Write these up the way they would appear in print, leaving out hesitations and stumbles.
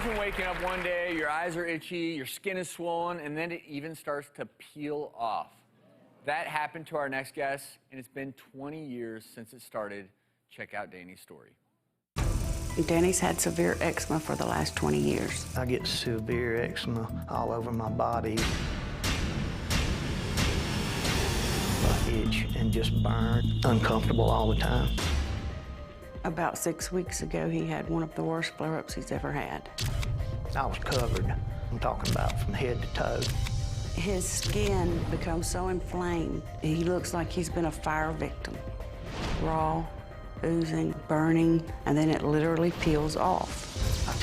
Imagine waking up one day, your eyes are itchy, your skin is swollen, and then it even starts to peel off. That happened to our next guest, and it's been 20 years since it started. Check out Danny's story. Danny's had severe eczema for the last 20 years. I get severe eczema all over my body. I itch and just burn, uncomfortable all the time. About 6 weeks ago, he had one of the worst flare-ups he's ever had. I was covered. I'm talking about from head to toe. His skin becomes so inflamed, he looks like he's been a fire victim. Raw, oozing, burning, and then it literally peels off.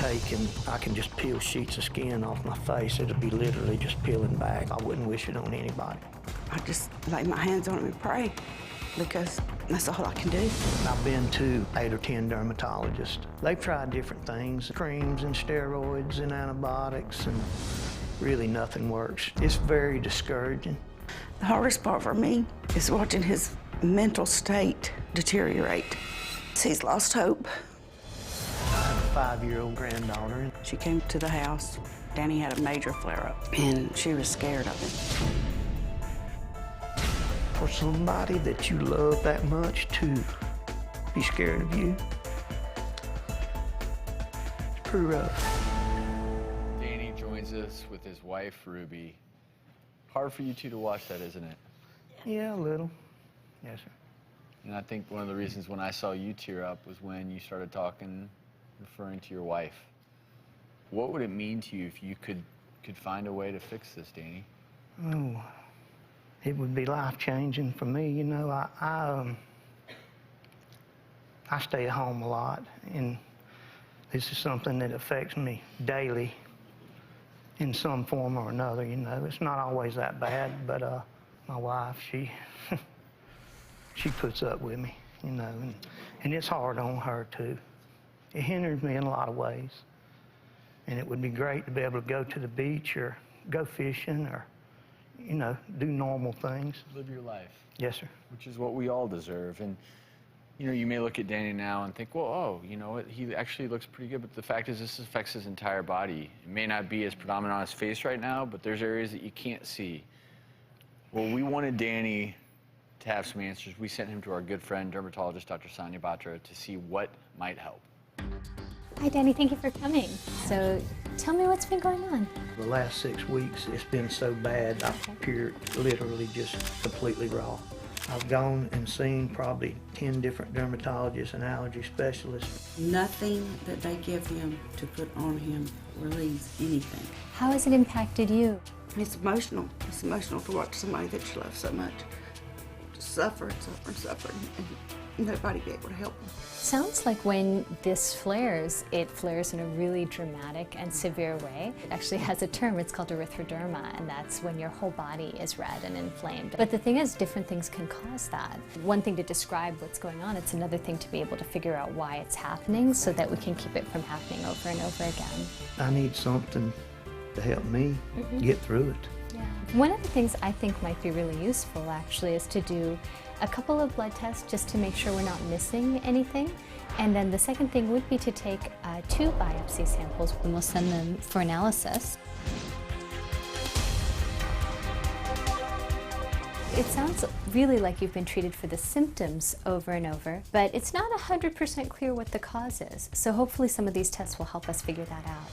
I can just peel sheets of skin off my face. It'll be literally just peeling back. I wouldn't wish it on anybody. I just lay my hands on him and pray, because that's all I can do. I've been to 8 or 10 dermatologists. They've tried different things, creams and steroids and antibiotics, and really nothing works. It's very discouraging. The hardest part for me is watching his mental state deteriorate. He's lost hope. I have a 5-year-old granddaughter. She came to the house. Danny had a major flare-up, and she was scared of him. For somebody that you love that much to be scared of you, it's pretty rough. Danny joins us with his wife, Ruby. Hard for you two to watch that, isn't it? Yeah, a little. Yes, sir. And I think one of the reasons when I saw you tear up was when you started talking, referring to your wife. What would it mean to you if you could find a way to fix this, Danny? Oh, it would be life-changing for me. You know, I stay at home a lot, and this is something that affects me daily in some form or another, you know. It's not always that bad, but my wife, she puts up with me, you know, and it's hard on her, too. It hinders me in a lot of ways, and it would be great to be able to go to the beach or go fishing or, you know, do normal things. Live your life. Yes, sir. Which is what we all deserve. And, you know, you may look at Danny now and think, well, oh, you know what, he actually looks pretty good, but the fact is this affects his entire body. It may not be as predominant on his face right now, but there's areas that you can't see. Well, we wanted Danny to have some answers. We sent him to our good friend, dermatologist Dr. Sonia Batra, to see what might help. Hi, Danny. Thank you for coming. So tell me what's been going on. The last 6 weeks, it's been so bad, I've appeared literally just completely raw. I've gone and seen probably 10 different dermatologists and allergy specialists. Nothing that they give him to put on him relieves anything. How has it impacted you? It's emotional. It's emotional to watch somebody that you love so much just suffer and suffer and suffer, and nobody be able to help them. Sounds like when this flares, it flares in a really dramatic and severe way. It actually has a term, it's called erythroderma, and that's when your whole body is red and inflamed. But the thing is, different things can cause that. One thing to describe what's going on, it's another thing to be able to figure out why it's happening so that we can keep it from happening over and over again. I need something to help me get through it. Yeah. One of the things I think might be really useful actually is to do a couple of blood tests just to make sure we're not missing anything. And then the second thing would be to take 2 biopsy samples and we'll send them for analysis. It sounds really like you've been treated for the symptoms over and over, but it's not 100% clear what the cause is. So hopefully some of these tests will help us figure that out.